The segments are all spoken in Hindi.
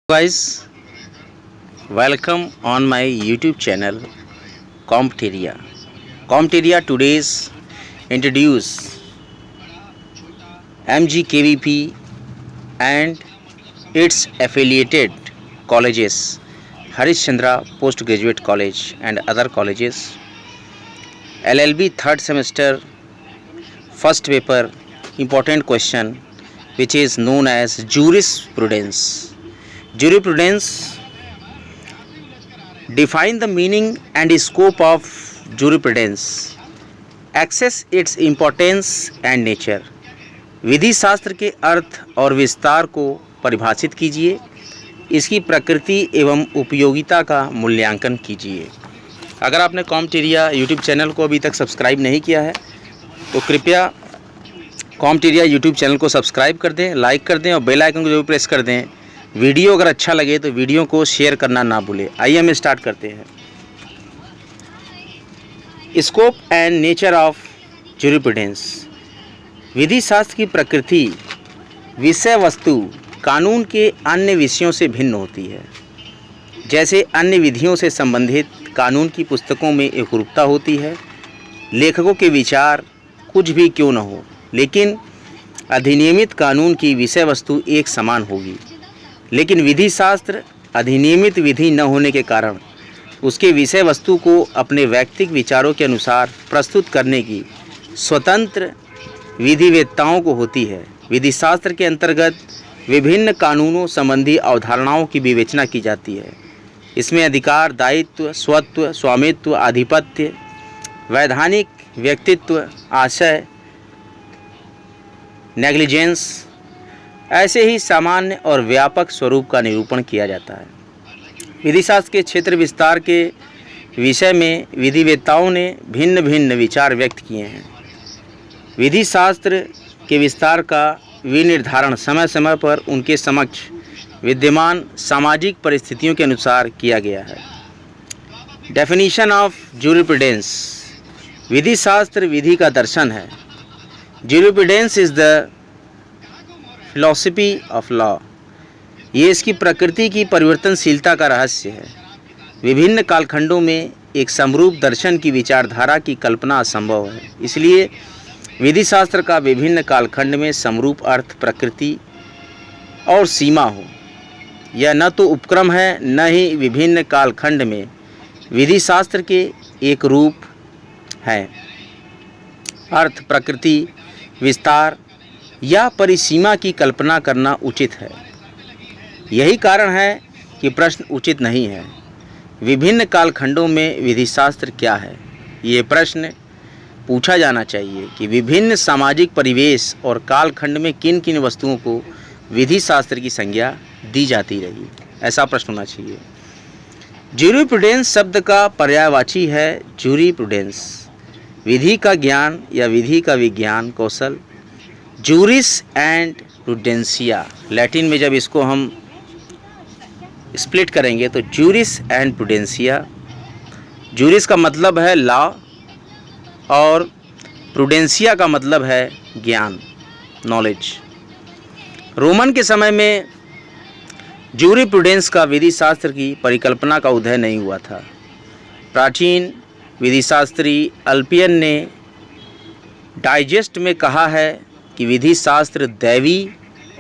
Guys, welcome on my YouTube channel Compteria. Compteria today's introduce MGKVP and its affiliated colleges, Harishchandra Postgraduate College and other colleges, LLB third semester first paper important question which is known as jurisprudence. Jurisprudence. Define the meaning and scope of jurisprudence. Access its importance and nature. विधि शास्त्र के अर्थ और विस्तार को परिभाषित कीजिए। इसकी प्रकृति एवं उपयोगिता का मूल्यांकन कीजिए। अगर आपने कॉम्टेरिया यूट्यूब चैनल को अभी तक सब्सक्राइब नहीं किया है तो कृपया कॉम्टेरिया यूट्यूब चैनल को सब्सक्राइब कर दें, लाइक कर दें और बेल आइकन को जरूर प्रेस कर दें। वीडियो अगर अच्छा लगे तो वीडियो को शेयर करना ना भूलें। आइए हम स्टार्ट करते हैं। Scope and nature of jurisprudence. विधि शास्त्र की प्रकृति विषय वस्तु कानून के अन्य विषयों से भिन्न होती है। जैसे अन्य विधियों से संबंधित कानून की पुस्तकों में एकरूपता होती है, लेखकों के विचार कुछ भी क्यों न हो, लेकिन अधिनियमित कानून की विषय वस्तु एक समान होगी। लेकिन विधि शास्त्र अधिनियमित विधि न होने के कारण उसके विषय वस्तु को अपने व्यक्तिगत विचारों के अनुसार प्रस्तुत करने की स्वतंत्र विधिवेत्ताओं को होती है। विधि शास्त्र के अंतर्गत विभिन्न कानूनों संबंधी अवधारणाओं की विवेचना की जाती है। इसमें अधिकार, दायित्व, स्वत्व, स्वामित्व, आधिपत्य, वैधानिक व्यक्तित्व, आशय, नेग्लिजेंस ऐसे ही सामान्य और व्यापक स्वरूप का निरूपण किया जाता है। विधि शास्त्र के क्षेत्र विस्तार के विषय में विधिवेत्ताओं ने भिन्न भिन्न विचार व्यक्त किए हैं। विधि शास्त्र के विस्तार का विनिर्धारण समय समय पर उनके समक्ष विद्यमान सामाजिक परिस्थितियों के अनुसार किया गया है। Definition of jurisprudence. विधि शास्त्र विधि का दर्शन है। Jurisprudence is the philosophy of law. ये इसकी प्रकृति की परिवर्तनशीलता का रहस्य है। विभिन्न कालखंडों में एक समरूप दर्शन की विचारधारा की कल्पना असंभव है। इसलिए विधि शास्त्र का विभिन्न कालखंड में समरूप अर्थ, प्रकृति और सीमा हो। यह न तो उपक्रम है, न ही विभिन्न कालखंड में विधि शास्त्र के एक रूप है। अर्थ, प्रकृति, विस्तार या परिसीमा की कल्पना करना उचित है। यही कारण है कि प्रश्न उचित नहीं है, विभिन्न कालखंडों में विधि शास्त्र क्या है। ये प्रश्न पूछा जाना चाहिए कि विभिन्न सामाजिक परिवेश और कालखंड में किन किन वस्तुओं को विधि शास्त्र की संज्ञा दी जाती रही। ऐसा प्रश्न होना चाहिए। ज्यूरिस्प्रूडेंस शब्द का पर्यायवाची है ज्यूरिस्प्रूडेंस, विधि का ज्ञान या विधि का विज्ञान कौशल। जूरिस एंड प्रूडेंसिया, लैटिन में जब इसको हम स्प्लिट करेंगे तो जूरिस एंड प्रूडेंसिया। जूरिस का मतलब है लॉ और प्रूडेंसिया का मतलब है ज्ञान, नॉलेज। रोमन के समय में ज्यूरिस्प्रूडेंस का विधि शास्त्र की परिकल्पना का उदय नहीं हुआ था। प्राचीन विधिशास्त्री अल्पियन ने डाइजेस्ट में कहा है कि विधि शास्त्र दैवी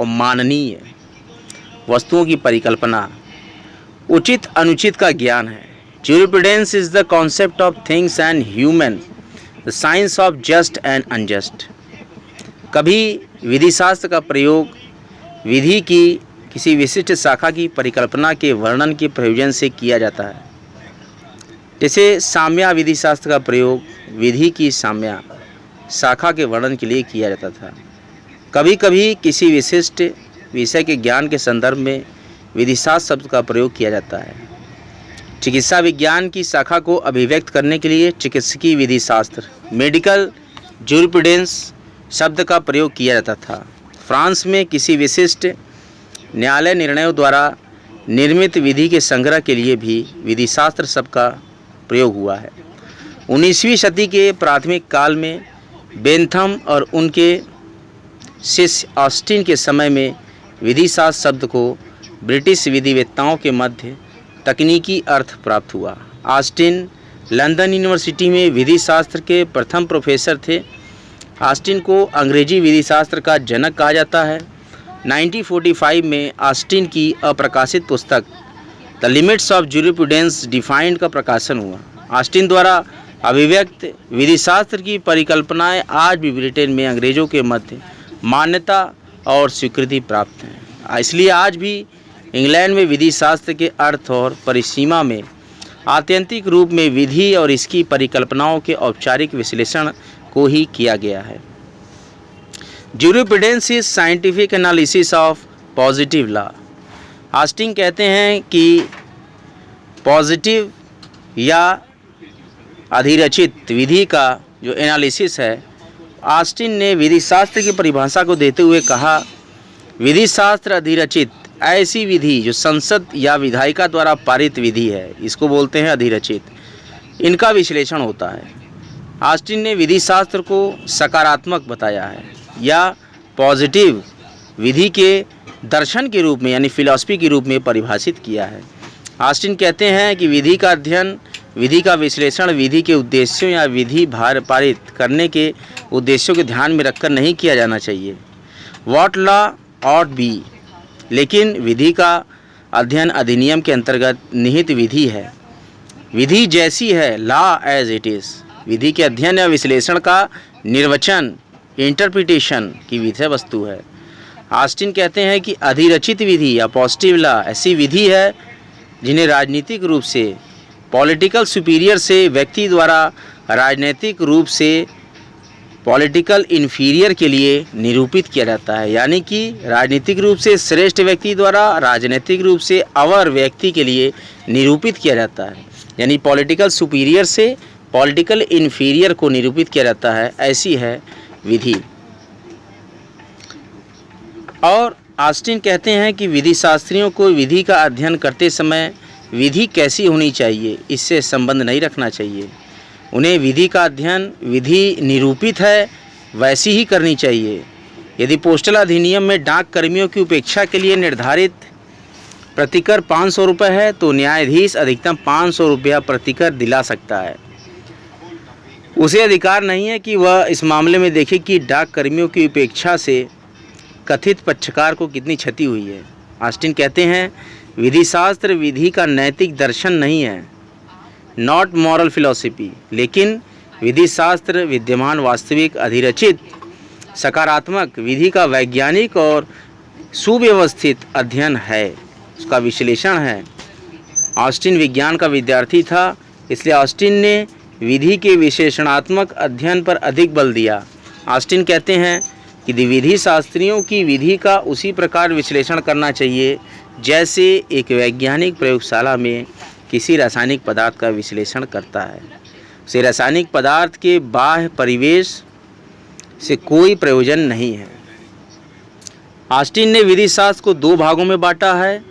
और माननीय वस्तुओं की परिकल्पना, उचित अनुचित का ज्ञान है। Jurisprudence is the concept of things and human, the science of just and unjust. कभी विधि शास्त्र का प्रयोग विधि की किसी विशिष्ट शाखा की परिकल्पना के वर्णन के प्रयोजन से किया जाता है। जैसे साम्या विधि शास्त्र का प्रयोग विधि की साम्या शाखा के वर्णन के लिए किया जाता था। कभी कभी किसी विशिष्ट विषय के ज्ञान के संदर्भ में विधिशास्त्र शब्द का प्रयोग किया जाता है। चिकित्सा विज्ञान की शाखा को अभिव्यक्त करने के लिए चिकित्सकीय विधि शास्त्र, मेडिकल ज्यूरिस्प्रूडेंस शब्द का प्रयोग किया जाता था। फ्रांस में किसी विशिष्ट न्यायालय निर्णयों द्वारा निर्मित विधि के संग्रह के लिए भी विधिशास्त्र शब्द का प्रयोग हुआ है। 19वीं सदी के प्राथमिक काल में बेंथम और उनके शिष्य ऑस्टिन के समय में विधि शास्त्र शब्द को ब्रिटिश विधिवेत्ताओं के मध्य तकनीकी अर्थ प्राप्त हुआ। ऑस्टिन लंदन यूनिवर्सिटी में विधि शास्त्र के प्रथम प्रोफेसर थे। ऑस्टिन को अंग्रेजी विधि शास्त्र का जनक कहा जाता है। 1945 में ऑस्टिन की अप्रकाशित पुस्तक the limits of jurisprudence defined का प्रकाशन हुआ। ऑस्टिन द्वारा अभिव्यक्त विधि शास्त्र की परिकल्पनाएं आज भी ब्रिटेन में अंग्रेजों के मध्य मान्यता और स्वीकृति प्राप्त हैं। इसलिए आज भी इंग्लैंड में विधि शास्त्र के अर्थ और परिसीमा में आत्यंतिक रूप में विधि और इसकी परिकल्पनाओं के औपचारिक विश्लेषण को ही किया गया है। Jurisprudence is scientific analysis of positive law. Austin कहते हैं कि पॉजिटिव या अधिरचित विधि का जो एनालिसिस है, ऑस्टिन ने विधि शास्त्र की परिभाषा को देते हुए कहा, विधि शास्त्र अधिरचित ऐसी विधि जो संसद या विधायिका द्वारा पारित विधि है, इसको बोलते हैं अधिरचित, इनका विश्लेषण होता है। ऑस्टिन ने विधि शास्त्र को सकारात्मक बताया है या पॉजिटिव विधि के दर्शन के रूप में यानी फिलॉसफी के रूप में परिभाषित किया है। ऑस्टिन कहते हैं कि विधि का अध्ययन, विधि का विश्लेषण विधि के उद्देश्यों या विधि पारित करने के उद्देश्यों को ध्यान में रखकर नहीं किया जाना चाहिए। व्हाट लॉ ऑट बी, लेकिन विधि का अध्ययन अधिनियम के अंतर्गत निहित विधि है। विधि जैसी है, लॉ एज इट इज़। विधि के अध्ययन या विश्लेषण का निर्वचन, इंटरप्रिटेशन की विषय वस्तु है। ऑस्टिन कहते हैं कि अधिरचित विधि या पॉजिटिव लॉ ऐसी विधि है जिन्हें राजनीतिक रूप से, पॉलिटिकल सुपीरियर से व्यक्ति द्वारा राजनीतिक रूप से पॉलिटिकल इन्फीरियर के लिए निरूपित किया जाता है, यानी कि राजनीतिक रूप से श्रेष्ठ व्यक्ति द्वारा राजनीतिक रूप से अवर व्यक्ति के लिए निरूपित किया जाता है, यानी पॉलिटिकल सुपीरियर से पॉलिटिकल इन्फीरियर को निरूपित किया जाता है, ऐसी है विधि। और ऑस्टिन कहते हैं कि विधि शास्त्रियों को विधि का अध्ययन करते समय विधि कैसी होनी चाहिए इससे संबंध नहीं रखना चाहिए। उन्हें विधि का अध्ययन विधि निरूपित है वैसी ही करनी चाहिए। यदि पोस्टल अधिनियम में डाक कर्मियों की उपेक्षा के लिए निर्धारित प्रतिकर 500 रुपये है तो न्यायाधीश अधिकतम 500 रुपया प्रतिकर दिला सकता है। उसे अधिकार नहीं है कि वह इस मामले में देखे कि डाक कर्मियों की उपेक्षा से कथित पक्षकार को कितनी क्षति हुई है। ऑस्टिन कहते हैं विधि शास्त्र विधि का नैतिक दर्शन नहीं है, नॉट मॉरल फिलॉसफी, लेकिन विधि शास्त्र विद्यमान वास्तविक अधिरचित सकारात्मक विधि का वैज्ञानिक और सुव्यवस्थित अध्ययन है, उसका विश्लेषण है। ऑस्टिन विज्ञान का विद्यार्थी था, इसलिए ऑस्टिन ने विधि के विश्लेषणात्मक अध्ययन पर अधिक बल दिया। ऑस्टिन कहते हैं कि विधि शास्त्रियों की विधि का उसी प्रकार विश्लेषण करना चाहिए जैसे एक वैज्ञानिक प्रयोगशाला में किसी रासायनिक पदार्थ का विश्लेषण करता है। उसे रासायनिक पदार्थ के बाह्य परिवेश से कोई प्रयोजन नहीं है। ऑस्टिन ने विधि शास्त्र को दो भागों में बांटा है,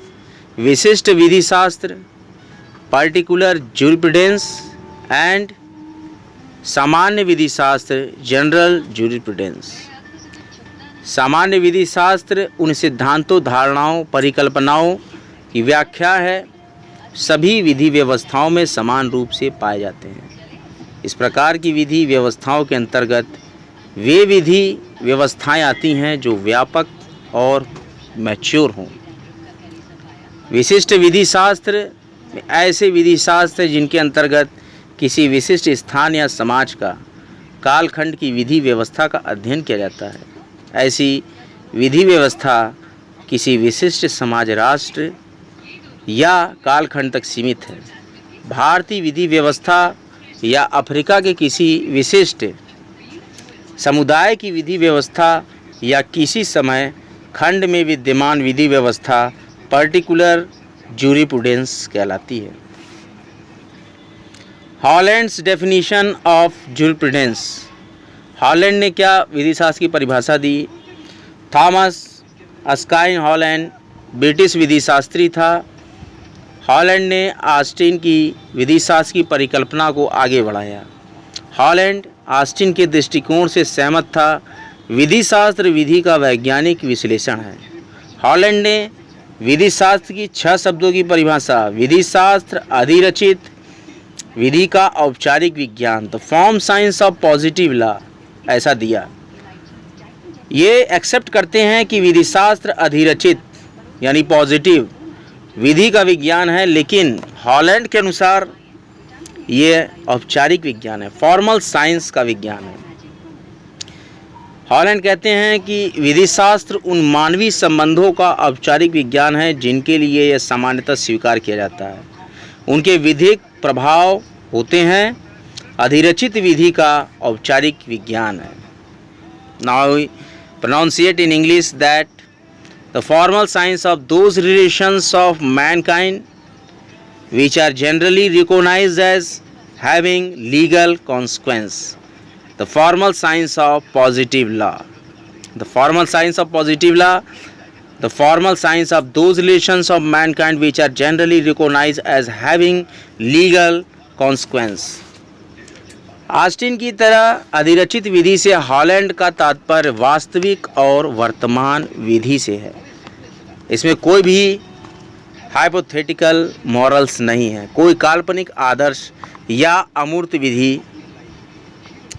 विशिष्ट विधि शास्त्र पार्टिकुलर जूरिस्प्रूडेंस एंड सामान्य विधि शास्त्र जनरल जूरिस्प्रूडेंस। सामान्य विधि शास्त्र उन सिद्धांतों, धारणाओं, परिकल्पनाओं की व्याख्या है, सभी विधि व्यवस्थाओं में समान रूप से पाए जाते हैं। इस प्रकार की विधि व्यवस्थाओं के अंतर्गत वे विधि व्यवस्थाएं आती हैं जो व्यापक और मैच्योर हों। विशिष्ट विधि शास्त्र ऐसे विधि शास्त्र जिनके अंतर्गत किसी विशिष्ट स्थान या समाज का, कालखंड की विधि व्यवस्था का अध्ययन किया जाता है। ऐसी विधि व्यवस्था किसी विशिष्ट समाज, राष्ट्र या कालखंड तक सीमित है। भारतीय विधि व्यवस्था या अफ्रीका के किसी विशिष्ट समुदाय की विधि व्यवस्था या किसी समय खंड में विद्यमान विधि व्यवस्था पर्टिकुलर जूरिस्प्रूडेंस कहलाती है। हॉलैंड्स डेफिनेशन ऑफ जूरिस्प्रूडेंस। हॉलैंड ने क्या विधि शास्त्र की परिभाषा दी? थॉमस अस्काइन हॉलैंड ब्रिटिश विधि शास्त्री था। हॉलैंड ने ऑस्टिन की विधि शास्त्र की परिकल्पना को आगे बढ़ाया। हॉलैंड ऑस्टिन के दृष्टिकोण से सहमत था। विधि शास्त्र विधि का वैज्ञानिक विश्लेषण है। हॉलैंड ने विधि शास्त्र की 6 शब्दों की परिभाषा। विधि शास्त्र अधिरचित विधि का औपचारिक विज्ञान, the form science of positive law, ऐसा दिया। ये एक्सेप्ट करते हैं कि विधि शास्त्र अधिरचित यानी पॉजिटिव विधि का विज्ञान है, लेकिन हॉलैंड के अनुसार ये औपचारिक विज्ञान है, फॉर्मल साइंस का विज्ञान है। हॉलैंड कहते हैं कि विधि शास्त्र उन मानवीय संबंधों का औपचारिक विज्ञान है जिनके लिए यह सामान्यतः स्वीकार किया जाता है, उनके विधिक प्रभाव होते हैं। अधिरचित विधि का औपचारिक विज्ञान है। Now pronunciate in English that the formal science of those relations of mankind which are generally recognized as having legal consequence. The formal science of positive law. The formal science of positive law. The formal science of those relations of mankind which are generally recognized as having legal consequence. Austin की तरह अधिरचित विधि से हॉलैंड का तात्पर्य वास्तविक और वर्तमान विधि से है। इसमें कोई भी हाइपोथेटिकल मॉरल्स नहीं है, कोई काल्पनिक आदर्श या अमूर्त विधि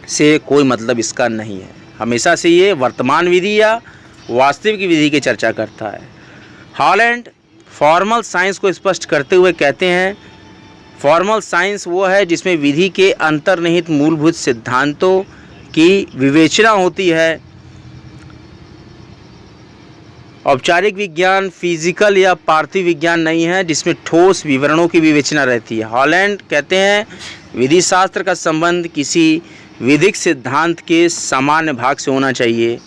से कोई मतलब इसका नहीं है। हमेशा से ये वर्तमान विधि या वास्तविक विधि की चर्चा करता है। हॉलैंड फॉर्मल साइंस को स्पष्ट करते हुए कहते हैं, फॉर्मल साइंस वो है जिसमें विधि के अंतर्निहित मूलभूत सिद्धांतों की विवेचना होती है। औपचारिक विज्ञान फिजिकल या पार्थिव विज्ञान नहीं है जिसमें ठोस विवरणों की विवेचना रहती है। हॉलैंड कहते हैं विधि शास्त्र का संबंध किसी विधिक सिद्धांत के सामान्य भाग से होना चाहिए।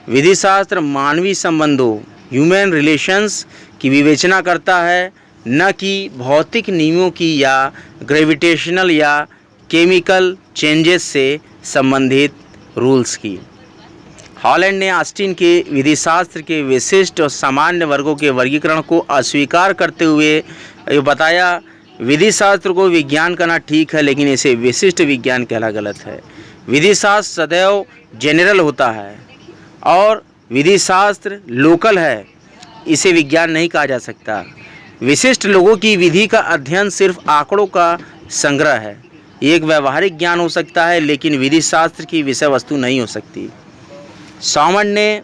विधि शास्त्र मानवीय संबंधों ह्यूमन रिलेशंस की विवेचना करता है, न कि भौतिक नियमों की या ग्रेविटेशनल या केमिकल चेंजेस से संबंधित रूल्स की। हॉलैंड ने ऑस्टिन के विधि शास्त्र के विशिष्ट और सामान्य वर्गों के वर्गीकरण को अस्वीकार करते हुए ये बताया, विधि शास्त्र को विज्ञान कहना ठीक है लेकिन इसे विशिष्ट विज्ञान कहना गलत है। विधि शास्त्र सदैव जेनरल होता है और विधि शास्त्र लोकल है, इसे विज्ञान नहीं कहा जा सकता। विशिष्ट लोगों की विधि का अध्ययन सिर्फ आंकड़ों का संग्रह है। ये एक व्यवहारिक ज्ञान हो सकता है लेकिन विधि शास्त्र की विषय वस्तु नहीं हो सकती। सॉमंड ने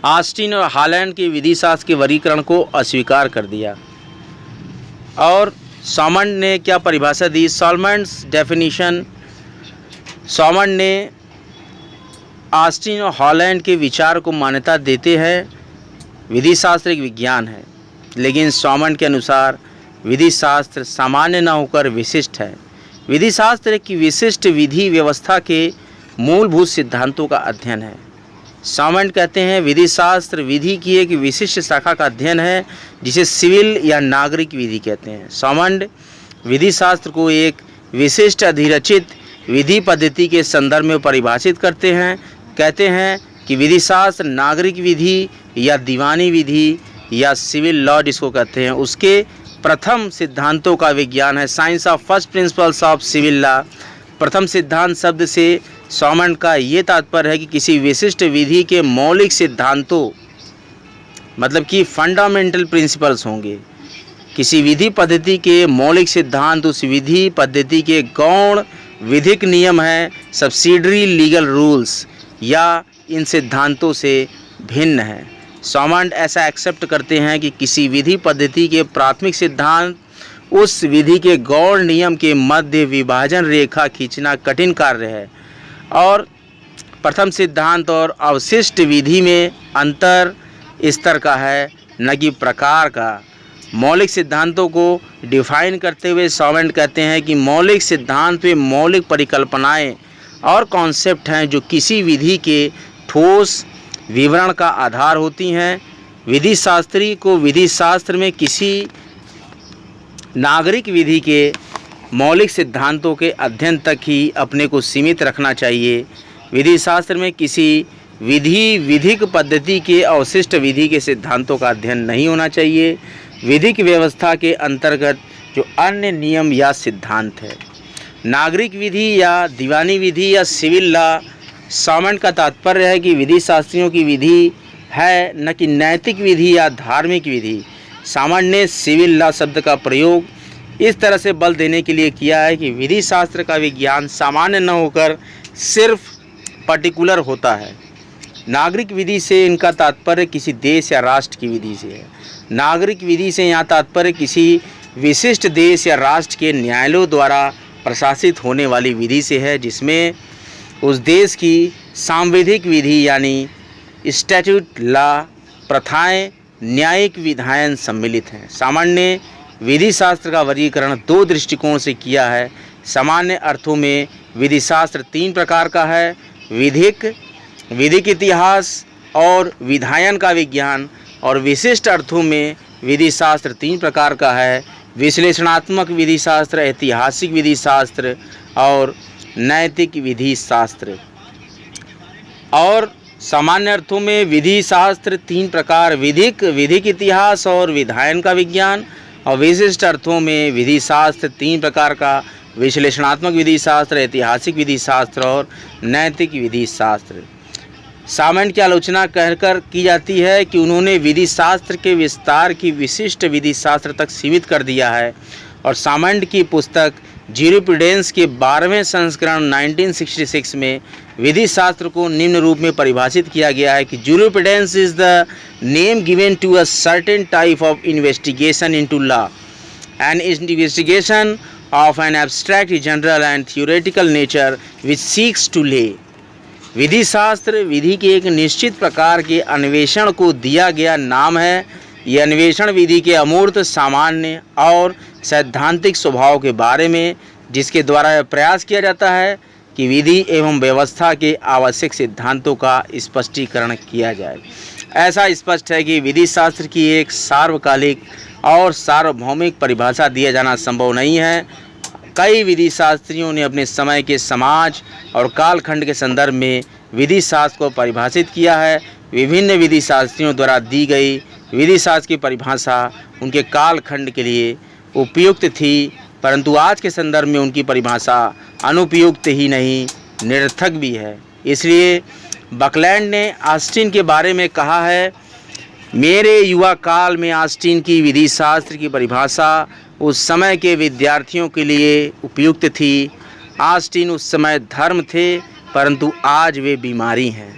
ऑस्टिन और हॉलैंड के विधि शास्त्र के वर्गीकरण को अस्वीकार कर दिया। और सॉमंड ने क्या परिभाषा दी? सॉलमंड्स डेफिनेशन। सॉमंड ने ऑस्टिन और हॉलैंड के विचार को मान्यता देते हैं। विधि शास्त्र एक विज्ञान है, लेकिन सॉमंड के अनुसार विधि शास्त्र सामान्य न होकर विशिष्ट है। विधि शास्त्र एक विशिष्ट विधि व्यवस्था के मूलभूत सिद्धांतों का अध्ययन है। सॉमंड कहते हैं विधि शास्त्र विधि की एक विशिष्ट शाखा का अध्ययन है जिसे सिविल या नागरिक विधि कहते हैं। सॉमंड विधि शास्त्र को एक विशिष्ट अधिरचित विधि पद्धति के संदर्भ में परिभाषित करते हैं। कहते हैं कि विधि शास्त्र नागरिक विधि या दीवानी विधि या सिविल लॉ जिसको कहते हैं उसके प्रथम सिद्धांतों का विज्ञान है। Science of first principles of civil law. प्रथम सिद्धांत शब्द से सॉमंड का ये तात्पर्य है कि किसी विशिष्ट विधि के मौलिक सिद्धांतों मतलब कि फंडामेंटल प्रिंसिपल्स होंगे। किसी विधि पद्धति के मौलिक सिद्धांत उस विधि पद्धति के गौण विधिक नियम हैं, सब्सिडरी लीगल रूल्स, या इन सिद्धांतों से भिन्न हैं। सॉमंड ऐसा एक्सेप्ट करते हैं कि किसी विधि पद्धति के प्राथमिक सिद्धांत उस विधि के गौण नियम के मध्य विभाजन रेखा खींचना कठिन कार्य है और प्रथम सिद्धांत और अवशिष्ट विधि में अंतर स्तर का है, न कि प्रकार का। मौलिक सिद्धांतों को डिफाइन करते हुए सॉमंड कहते हैं कि मौलिक सिद्धांत वे मौलिक परिकल्पनाएं और कॉन्सेप्ट हैं जो किसी विधि के ठोस विवरण का आधार होती हैं। विधि शास्त्री को विधि शास्त्र में किसी नागरिक विधि के मौलिक सिद्धांतों के अध्ययन तक ही अपने को सीमित रखना चाहिए। विधि शास्त्र में किसी विधिक पद्धति के अवशिष्ट विधि के सिद्धांतों का अध्ययन नहीं होना चाहिए। विधिक व्यवस्था के अंतर्गत जो अन्य नियम या सिद्धांत है, नागरिक विधि या दीवानी विधि या सिविल लॉ। सॉमंड का तात्पर्य है कि विधि शास्त्रियों की विधि है, न कि नैतिक विधि या धार्मिक विधि। सामान्य ने सिविल लॉ शब्द का प्रयोग इस तरह से बल देने के लिए किया है कि विधि शास्त्र का विज्ञान सामान्य न होकर सिर्फ पर्टिकुलर होता है। नागरिक विधि से इनका तात्पर्य किसी देश या राष्ट्र की विधि से है। नागरिक विधि से यहाँ तात्पर्य किसी विशिष्ट देश या राष्ट्र के न्यायालयों द्वारा प्रशासित होने वाली विधि से है, जिसमें उस देश की सांविधिक विधि यानी स्टैट्यूट लॉ, प्रथाएं, न्यायिक विधायन सम्मिलित हैं। सामान्य ने विधि शास्त्र का वर्गीकरण दो दृष्टिकोण से किया है। सामान्य अर्थों में विधि शास्त्र तीन प्रकार का है: विधिक इतिहास और विधायन का विज्ञान। और विशिष्ट अर्थों में विधि शास्त्र तीन प्रकार का है: विश्लेषणात्मक विधि शास्त्र, ऐतिहासिक विधि शास्त्र और नैतिक विधि शास्त्र। और सामान्य अर्थों में विधि शास्त्र तीन प्रकार: विधिक इतिहास और विधायन का विज्ञान। और विशिष्ट अर्थों में विधि शास्त्र तीन प्रकार का: विश्लेषणात्मक विधि शास्त्र, ऐतिहासिक विधि शास्त्र और नैतिक विधि शास्त्र। सामंड की आलोचना कहकर की जाती है कि उन्होंने विधि शास्त्र के विस्तार की विशिष्ट विधि शास्त्र तक सीमित कर दिया है। और सामंड की पुस्तक ज्यूरिस्प्रूडेंस के 12वें संस्करण 1966 में विधि शास्त्र को निम्न रूप में परिभाषित किया गया है कि jurisprudence is the name given to a certain type of investigation into law, an investigation of an abstract, general and theoretical nature which seeks to lay. विधि शास्त्र विधि के एक निश्चित प्रकार के अन्वेषण को दिया गया नाम है। ये अन्वेषण विधि के अमूर्त, सामान्य और सैद्धांतिक स्वभाव के बारे में, जिसके द्वारा यह प्रयास किया जाता है कि विधि एवं व्यवस्था के आवश्यक सिद्धांतों का स्पष्टीकरण किया जाए। ऐसा स्पष्ट है कि विधि शास्त्र की एक सार्वकालिक और सार्वभौमिक परिभाषा दिया जाना संभव नहीं है। कई विधि शास्त्रियों ने अपने समय के समाज और कालखंड के संदर्भ में विधि शास्त्र को परिभाषित किया है। विभिन्न विधि शास्त्रियों द्वारा दी गई विधि शास्त्र की परिभाषा उनके कालखंड के लिए उपयुक्त थी, परंतु आज के संदर्भ में उनकी परिभाषा अनुपयुक्त ही नहीं, निरर्थक भी है। इसलिए बकलैंड ने ऑस्टिन के बारे में कहा है, मेरे युवा काल में ऑस्टिन की विधि शास्त्र की परिभाषा उस समय के विद्यार्थियों के लिए उपयुक्त थी। ऑस्टिन उस समय धर्म थे, परंतु आज वे बीमारी हैं।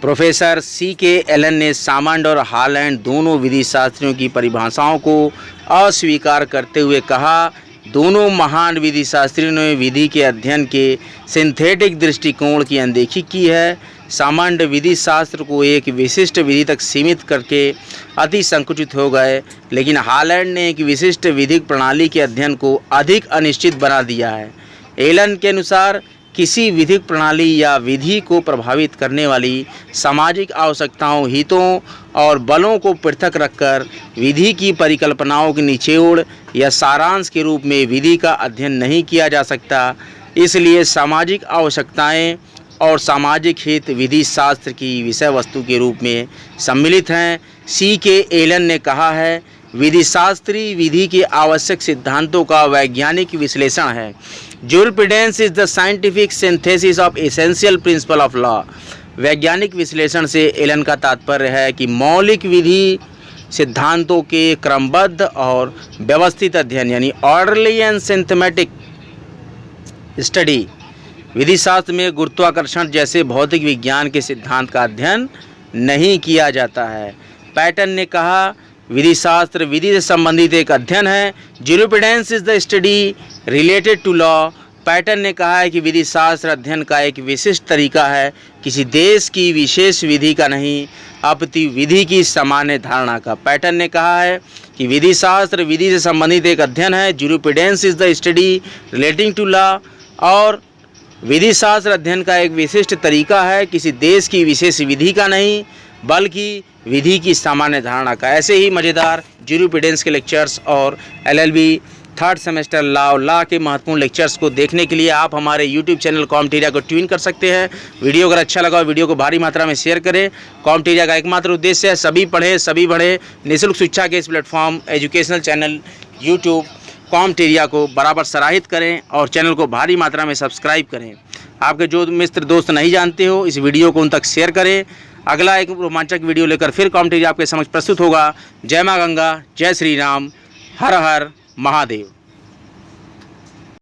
Professor C.K. एलन ने सामंड और हॉलैंड दोनों विधि शास्त्रियों की परिभाषाओं को अस्वीकार करते हुए कहा, दोनों महान विधि शास्त्रियों ने विधि के अध्ययन के सिंथेटिक दृष्टिकोण की अनदेखी की है। सामंड विधि शास्त्र को एक विशिष्ट विधि तक सीमित करके अति संकुचित हो गए, लेकिन हॉलैंड ने एक विशिष्ट विधिक प्रणाली के अध्ययन को अधिक अनिश्चित बना दिया है। एलन के अनुसार किसी विधिक प्रणाली या विधि को प्रभावित करने वाली सामाजिक आवश्यकताओं, हितों और बलों को पृथक रखकर विधि की परिकल्पनाओं के निचोड़ या सारांश के रूप में विधि का अध्ययन नहीं किया जा सकता। इसलिए सामाजिक आवश्यकताएं और सामाजिक हित विधि शास्त्र की विषय वस्तु के रूप में सम्मिलित हैं। C.K. एलन ने कहा है, विधि शास्त्री विधि के आवश्यक सिद्धांतों का वैज्ञानिक विश्लेषण है। Jurisprudence is the scientific synthesis of essential principle of law. वैज्ञानिक विश्लेषण से एलन का तात्पर्य है कि मौलिक विधि सिद्धांतों के क्रमबद्ध और व्यवस्थित अध्ययन यानी ऑर्डरली एंड सिस्टमैटिक स्टडी। विधि शास्त्र में गुरुत्वाकर्षण जैसे भौतिक विज्ञान के सिद्धांत का अध्ययन नहीं किया जाता है। पैटन ने कहा, विधि शास्त्र विधि से संबंधित एक अध्ययन है। Jurisprudence is the study related to law. Paton ने कहा है कि विधि शास्त्र अध्ययन का एक विशिष्ट तरीका है, किसी देश की विशेष विधि का नहीं, अपितु विधि की सामान्य धारणा का। पैटन ने कहा है कि विधि शास्त्र विधि से संबंधित एक अध्ययन है। Jurisprudence is the study relating to law. और विधि शास्त्र अध्ययन का एक विशिष्ट तरीका है, किसी देश की विशेष विधि का नहीं, बल्कि विधि की सामान्य धारणा का। ऐसे ही मज़ेदार ज्यूरिस्प्रूडेंस के लेक्चर्स और LLB थर्ड सेमेस्टर लॉ के महत्वपूर्ण लेक्चर्स को देखने के लिए आप हमारे YouTube चैनल कॉम्टेरिया को ट्यून कर सकते हैं। वीडियो अगर अच्छा लगा, वीडियो को भारी मात्रा में शेयर करें। कॉम्टेरिया का एकमात्र उद्देश्य है सभी पढ़ें, सभी बढ़े। निःशुल्क शिक्षा के इस प्लेटफॉर्म एजुकेशनल चैनल YouTube कॉम्टेरिया को बराबर सराहित करें और चैनल को भारी मात्रा में सब्सक्राइब करें। आपके जो मित्र दोस्त नहीं जानते हो, इस वीडियो को उन तक शेयर करें। अगला एक रोमांचक वीडियो लेकर फिर कॉमेंट्री आपके समक्ष प्रस्तुत होगा। जय माँ गंगा, जय श्री राम, हर हर महादेव।